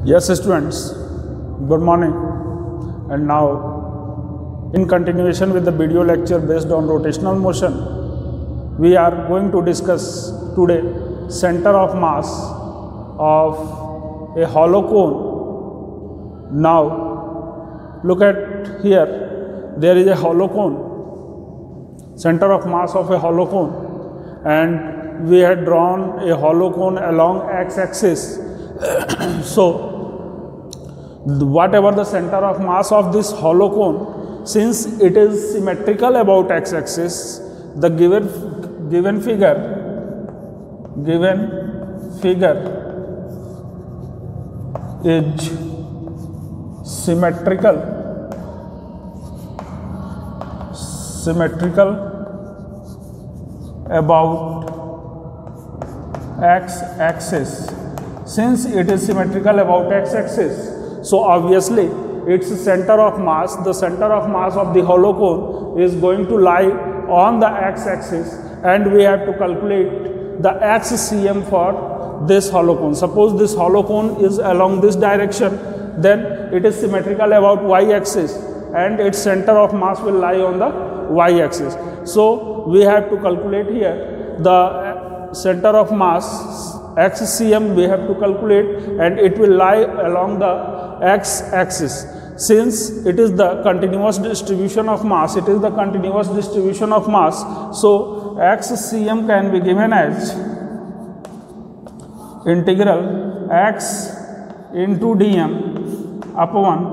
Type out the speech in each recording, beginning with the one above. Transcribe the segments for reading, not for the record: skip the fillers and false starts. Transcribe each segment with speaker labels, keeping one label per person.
Speaker 1: Yes, students, good morning. And now, in continuation with the video lecture based on rotational motion, we are going to discuss today center of mass of a hollow cone. Now, look at here, there is a hollow cone, center of mass of a hollow cone, and we had drawn a hollow cone along x-axis. So, whatever the center of mass of this hollow cone, since it is symmetrical about x-axis, the given figure is symmetrical about x-axis. Since it is symmetrical about x-axis, so obviously its center of mass, the center of mass of the hollow cone is going to lie on the x-axis, and we have to calculate the xcm for this hollow cone. Suppose this hollow cone is along this direction, then it is symmetrical about y-axis and its center of mass will lie on the y-axis. So we have to calculate here the center of mass xcm we have to calculate, and it will lie along the x-axis. Since it is the continuous distribution of mass, so xcm can be given as integral x into dm upon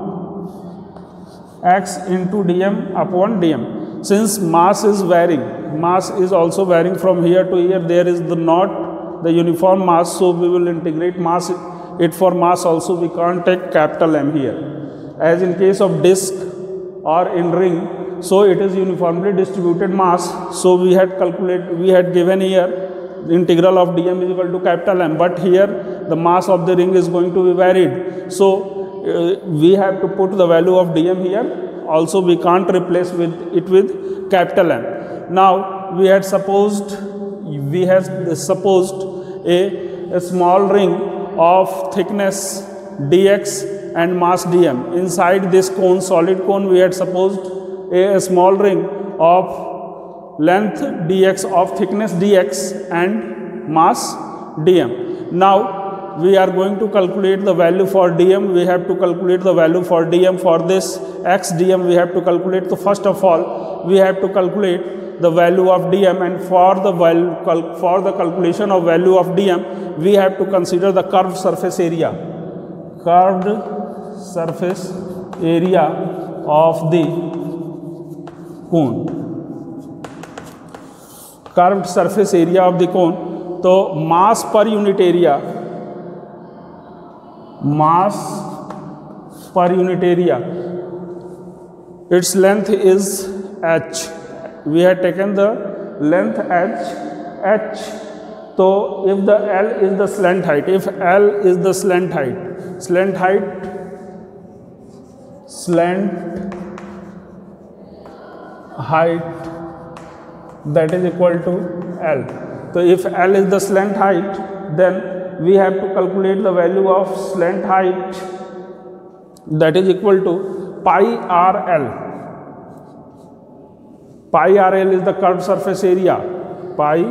Speaker 1: dm. Since mass is varying, mass is also varying from here to here, there is not the uniform mass, so we will integrate mass it for mass also. We can't take capital M here, as in case of disk or in ring, so it is uniformly distributed mass. So we had given here the integral of dm is equal to capital M, but here the mass of the ring is going to be varied, so we have to put the value of dm here also. We can't replace it with capital M. Now we had supposed a small ring of thickness dx and mass dm. Inside this cone, solid cone, we had supposed a small ring of length dx, of thickness dx and mass dm. Now we are going to calculate the value for dm. We have to calculate the value for dm. For this x dm we have to calculate. So first of all, we have to calculate the value of dm, and for the calculation of value of dm, we have to consider the curved surface area of the cone. Curved surface area of the cone. So mass per unit area, its length is h. We had taken the length h. So if the L is the slant height, that is equal to L. So if L is the slant height, then we have to calculate the value of slant height, that is equal to pi RL. Pi RL is the curved surface area. Pi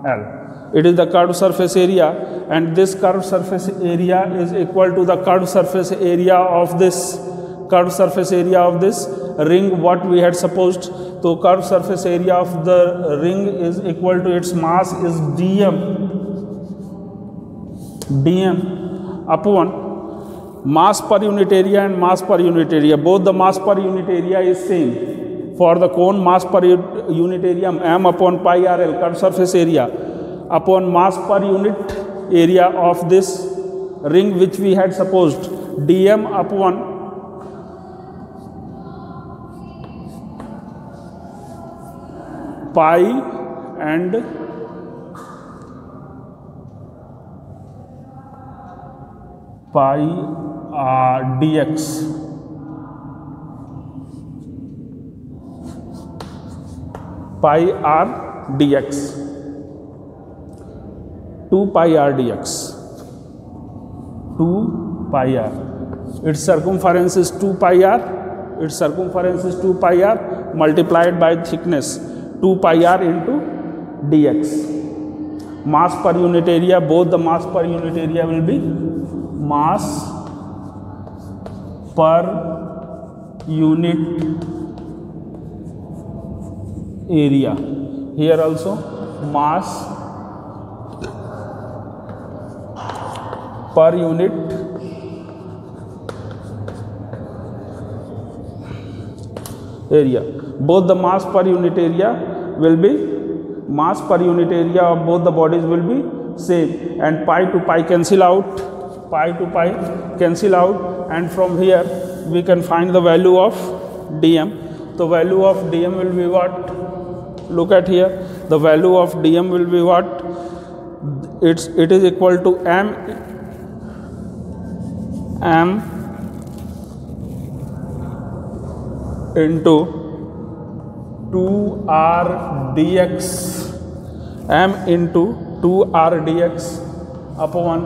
Speaker 1: RL. It is the curved surface area, and this curved surface area is equal to the curved surface area of this ring, what we had supposed. So curved surface area of the ring is equal to its mass is dm upon mass per unit area and mass per unit area. Both the mass per unit area is same. For the cone, mass per unit area m upon pi RL, curved surface area, upon mass per unit area of this ring, which we had supposed, dm upon pi and pi dx. Pi r dx. 2 pi r dx. 2 pi r. Its circumference is 2 pi r. Its circumference is 2 pi r multiplied by thickness 2 pi r into dx. Mass per unit area, both the mass per unit area will be mass per unit area. Here also mass per unit area. Both the mass per unit area will be, mass per unit area of both the bodies will be same, and pi to pi cancel out, pi to pi cancel out, and from here we can find the value of dm. The value of dm will be what? Look at here, the value of dm will be what? It is equal to m into 2r dx, m into 2r dx upon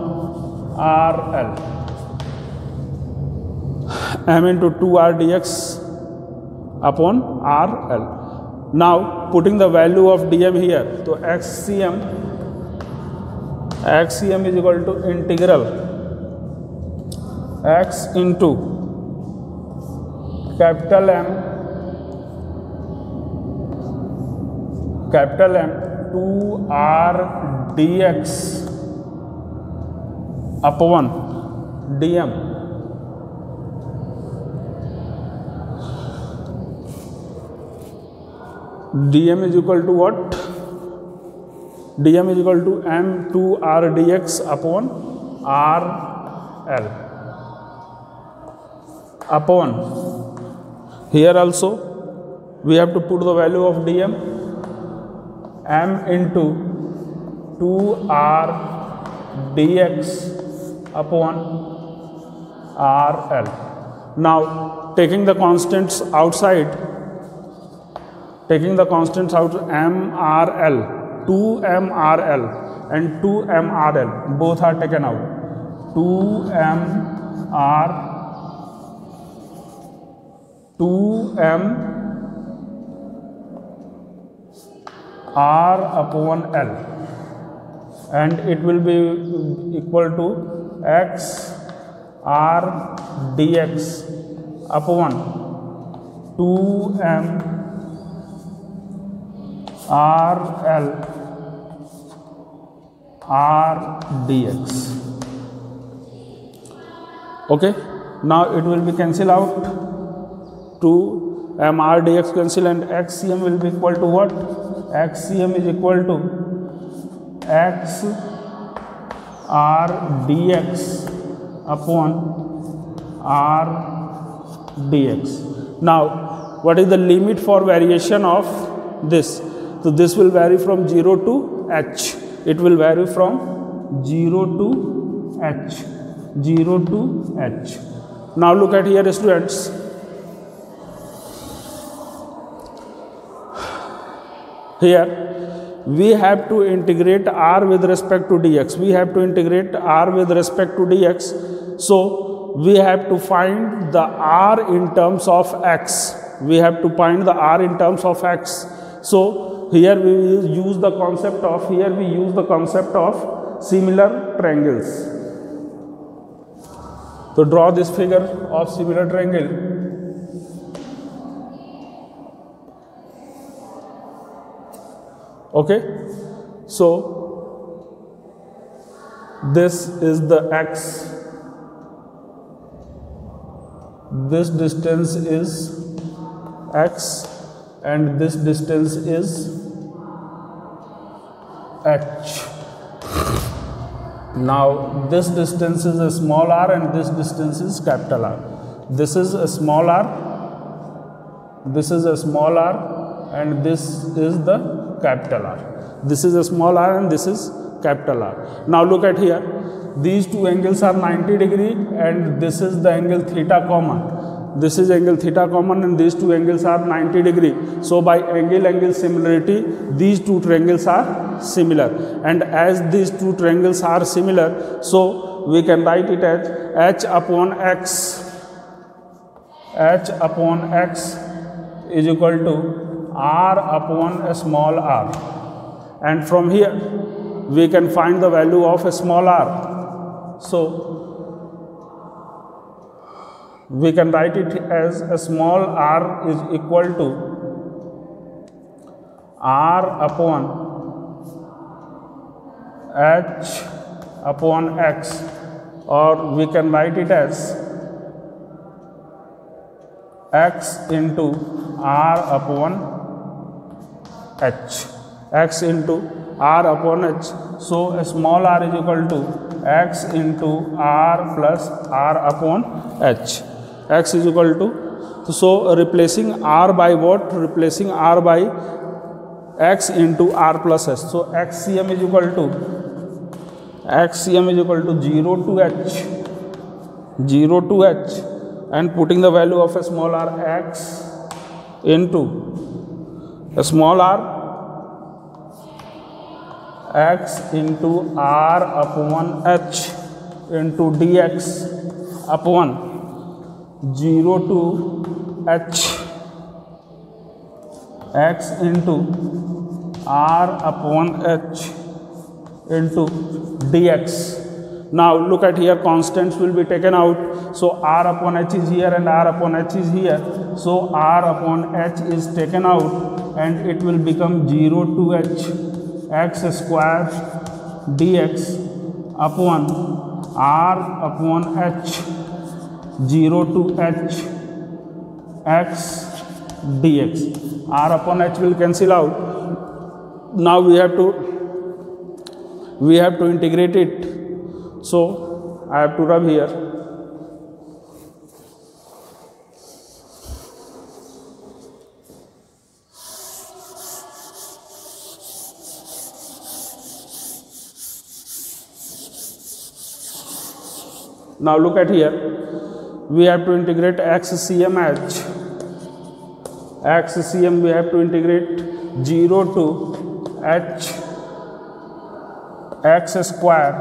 Speaker 1: rl, m into 2r dx upon rl. Now putting the value of dm here, so xcm is equal to integral x into capital M 2r dx upon dm. dm is equal to what? dm is equal to m 2r dx upon rl upon, here also we have to put the value of dm, m into 2r dx upon rl. Now taking the constants outside, mrl, 2mrl and 2mrl both are taken out. 2mr upon l, and it will be equal to x r dx upon 2m rl r dx. Okay, now it will be cancel out, 2m r dx cancel, and xcm will be equal to what? xcm is equal to x r dx upon r dx. Now what is the limit for variation of this? So this will vary from 0 to h. It will vary from 0 to h. 0 to h. Now look at here, students. Here we have to integrate r with respect to dx. We have to integrate r with respect to dx. So we have to find the r in terms of x. We have to find the r in terms of x. So here we use the concept of, similar triangles. So draw this figure of similar triangle. Okay, so this is the x, this distance is x, and this distance is h. Now this distance is a small r and this distance is capital R. This is a small r, this is a small r, and this is the capital R. This is a small r and this is capital R. Now look at here, these two angles are 90 degree and this is the angle theta common. this is angle theta common, and these two angles are 90 degree. So by angle similarity, these two triangles are similar, and as these two triangles are similar, so we can write it as h upon x is equal to r upon a small r, and from here we can find the value of a small r. So we can write it as a small r is equal to r upon h upon x, or we can write it as x into r upon h, x into r upon h. So a small r is equal to x into r plus r upon h. X is equal to, so replacing r by what? Replacing r by x into r plus h. So xcm is equal to 0 to h, and putting the value of a small r, x into a small r, x into r upon h into dx upon 0 to h, x into r upon h into dx. Now look at here, constants will be taken out. So r upon h is here and r upon h is here. So r upon h is taken out, and it will become 0 to h x square dx upon r upon h 0 to h x dx. R upon h will cancel out. Now we have to integrate it. So I have to rub here. Now look at here. We have to integrate xcmh. xcm we have to integrate 0 to h x square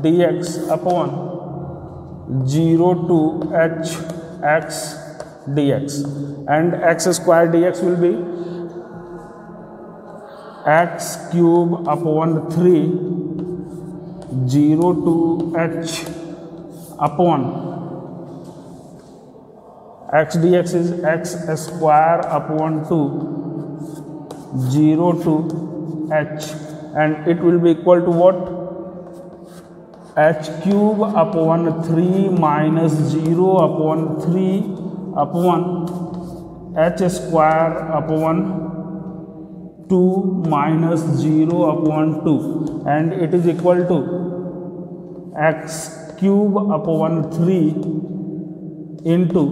Speaker 1: dx upon 0 to h x dx, and x square dx will be x cube upon 3 0 to h upon x dx is x square upon 2 0 to h, and it will be equal to what? H cube upon 3 minus 0 upon 3 upon h square upon 2 minus 0 upon 2, and it is equal to x cube upon 3 into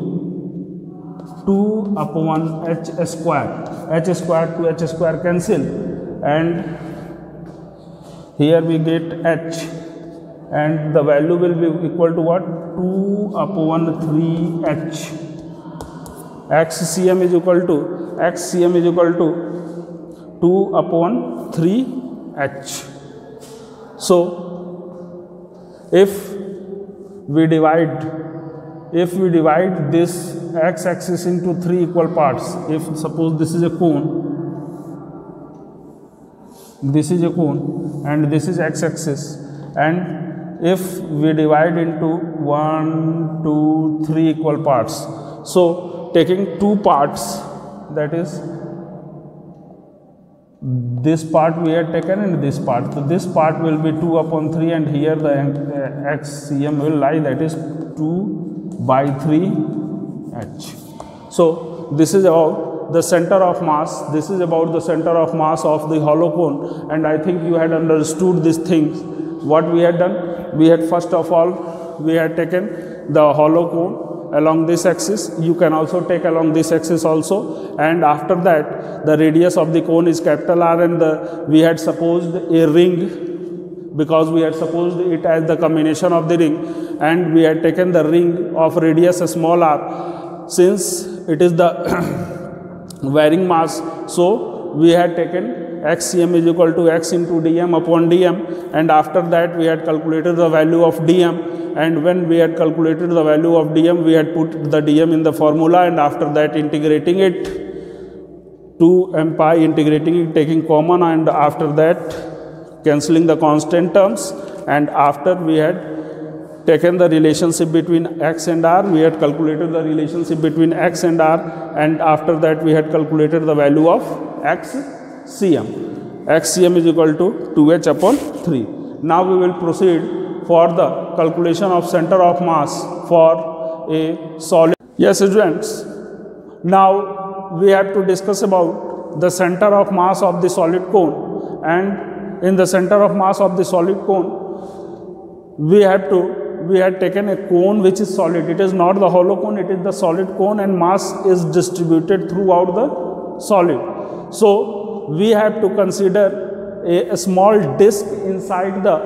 Speaker 1: 2 upon h square. H square to h square cancel, and here we get h, and the value will be equal to what? 2 upon 3h. xcm is equal to 2 upon 3h. So if we divide this x-axis into 3 equal parts, if suppose this is a cone, and this is x-axis, and if we divide into 1, 2, 3 equal parts, so taking 2 parts, that is this part we had taken and this part, so this part will be 2 upon 3, and here the xcm will lie, that is 2 by 3h. So this is about the center of mass. This is about the center of mass of the hollow cone, and I think you had understood these things. What we had done, we had first of all we had taken the hollow cone along this axis. You can also take along this axis also, and after that the radius of the cone is capital R, and we had supposed a ring because we had supposed it as the combination of the ring, and we had taken the ring of radius small r. Since it is the varying mass, so we had taken xcm is equal to x into dm upon dm, and after that we had calculated the value of dm, and when we had calculated the value of dm, we had put the dm in the formula, and after that integrating it to m pi, integrating it, taking common, and after that cancelling the constant terms, and after we had taken the relationship between x and r, we had calculated the relationship between x and r, and after that we had calculated the value of xcm. xcm is equal to 2h upon 3. Now we will proceed for the calculation of center of mass for a solid. Yes, students, now we have to discuss about the center of mass of the solid cone, and in the center of mass of the solid cone we had taken a cone which is solid. It is not the hollow cone, it is the solid cone, and mass is distributed throughout the solid. So we have to consider a small disk inside the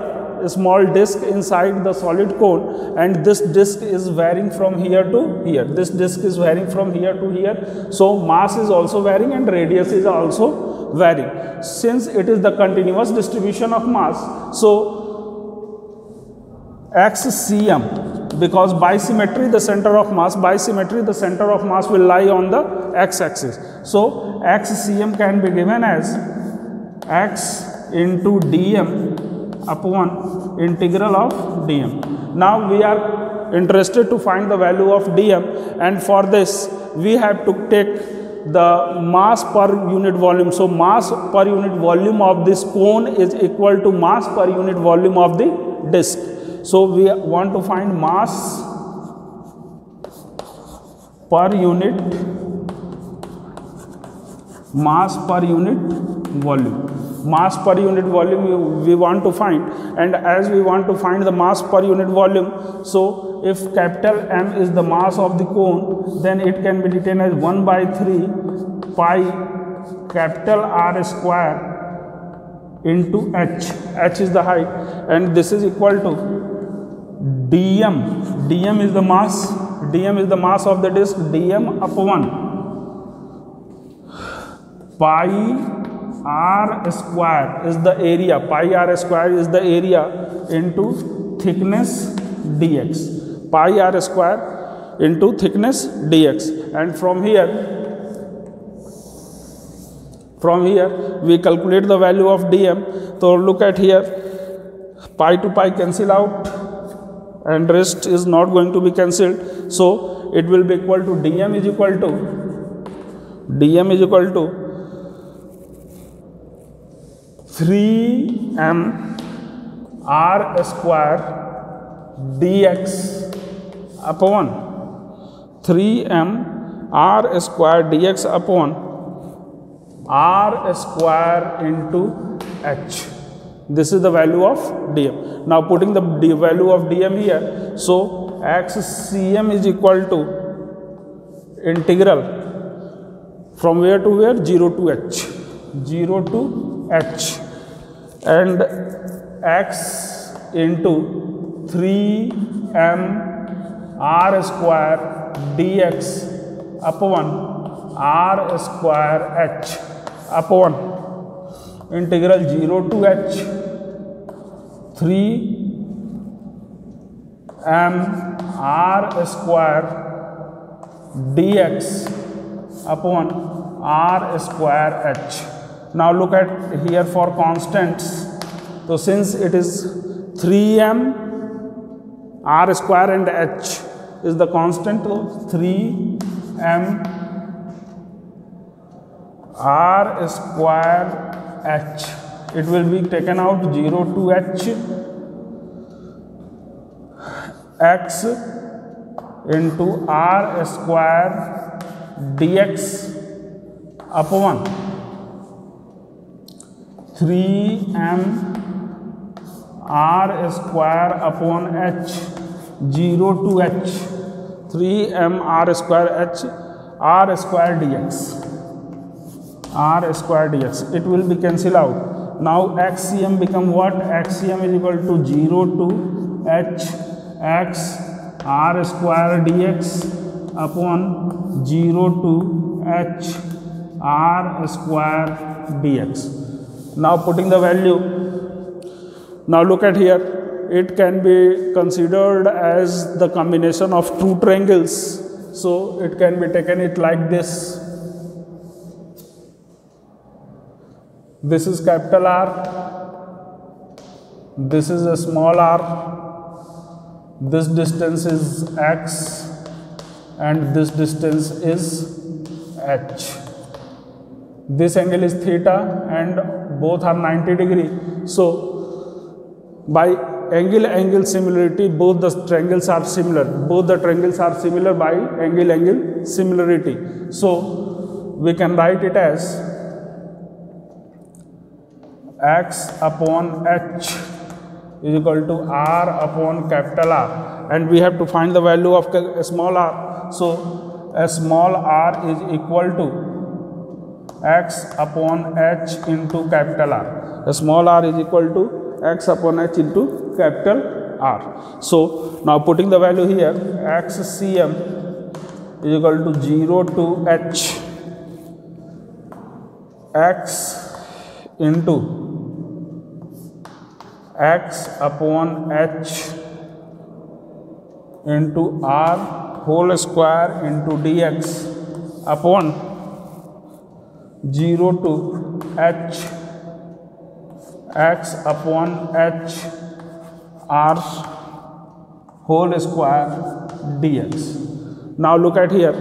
Speaker 1: solid cone, and this disk is varying from here to here. This disk is varying from here to here. So mass is also varying and radius is also varying. Since it is the continuous distribution of mass, so xcm, because by symmetry the center of mass will lie on the x-axis. So xcm can be given as x into dm upon integral of dm. Now we are interested to find the value of dm, and for this we have to take the mass per unit volume. So mass per unit volume of this cone is equal to mass per unit volume of the disk. So we want to find mass per unit volume. Mass per unit volume we want to find, and as we want to find the mass per unit volume, so if capital M is the mass of the cone, then it can be written as 1 by 3 pi capital R square into h. H is the height, and this is equal to dm. dm is the mass of the disk. dm upon pi r square is the area. Pi r square is the area into thickness dx. Pi r square into thickness dx. And from here we calculate the value of dm. So look at here, pi to pi cancel out, and rest is not going to be cancelled. So it will be equal to dm is equal to 3m r square dx upon 3m r square dx upon r square into h. This is the value of dm. Now putting the value of dm here, so xcm is equal to integral from where to where? 0 to h, and x into 3m r square dx upon r square h upon integral 0 to h 3m r square dx upon r square h. Now look at here for constants. So since it is 3m r square and h is the constant, so 3m r square h, it will be taken out 0 to h, x into r square dx upon 3m r square upon h 0 to h 3m r square h r square dx, it will be cancelled out. Now xcm become what? Xcm is equal to 0 to h x r square dx upon 0 to h r square dx. Now putting the value, now look at here, it can be considered as the combination of two triangles. So it can be taken it like this. This is capital R, this is a small r, this distance is x and this distance is h. This angle is theta and both are 90 degree. So by angle similarity, both the triangles are similar. Both the triangles are similar by angle similarity. So we can write it as x upon h is equal to r upon capital R, and we have to find the value of small r. So a small r is equal to x upon h into capital R. A small r is equal to x upon h into capital R. So now putting the value here, xcm is equal to 0 to h x into x upon h into r whole square into dx upon 0 to h x upon h r whole square dx. Now look at here,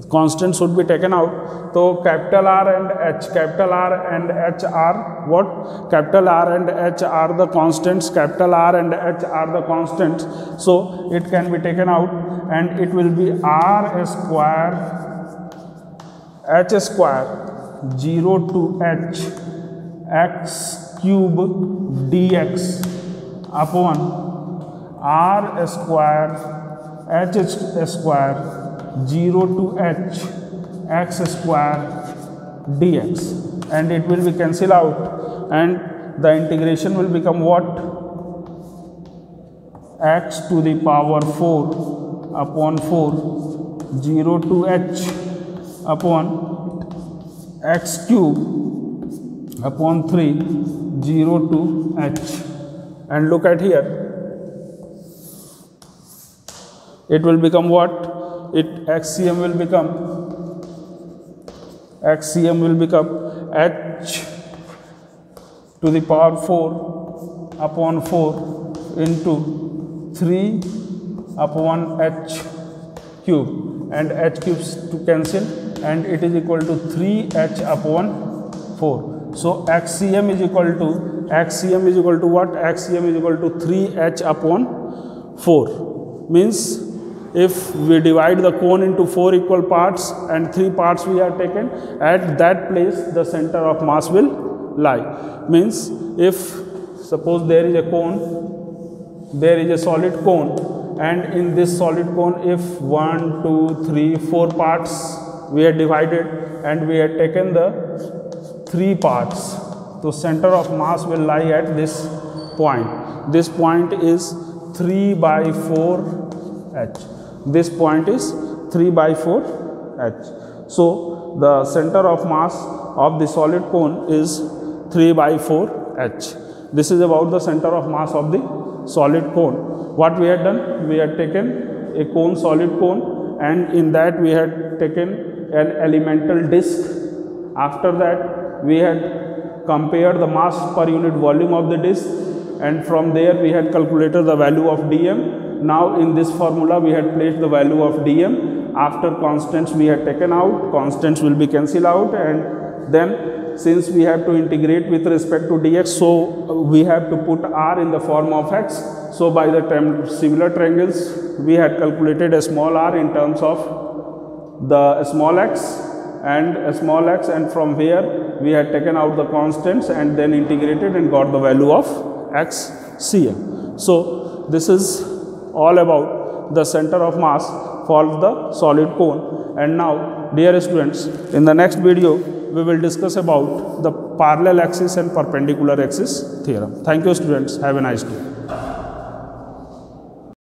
Speaker 1: constants should be taken out. So capital R and H are what? Capital R and H are the constants, capital R and H are the constants. So it can be taken out and it will be R square H square 0 to H x cube dx upon R square H square 0 to H x square dx, and it will be cancelled out and the integration will become what? X to the power 4 upon 4 0 to h upon x cube upon 3 0 to h. And look at here, it will become what? xcm will become h to the power 4 upon 4 into 3 upon h cube, and h cubes to cancel and it is equal to 3h upon 4. So xcm is equal to what? xcm is equal to 3h upon 4. Means if we divide the cone into 4 equal parts and 3 parts we have taken, at that place the center of mass will lie. Means if suppose there is a cone, there is a solid cone, and in this solid cone if 1, 2, 3, 4 parts we have divided and we have taken the 3 parts, so center of mass will lie at this point. This point is 3 by 4 h. This point is 3 by 4 h. So the center of mass of the solid cone is 3 by 4 h. This is about the center of mass of the solid cone. What we had done? We had taken a cone, solid cone, and in that we had taken an elemental disk. After that we had compared the mass per unit volume of the disk, and from there we had calculated the value of dm. Now in this formula we had placed the value of dm. After constants we had taken out, constants will be cancelled out, and then since we have to integrate with respect to dx, so we have to put r in the form of x. So by the similar triangles we had calculated a small r in terms of the small x, and from here we had taken out the constants and then integrated and got the value of xcm. So this is all about the center of mass for the solid cone. And now dear students, in the next video we will discuss about the parallel axis and perpendicular axis theorem. Thank you students. Have a nice day.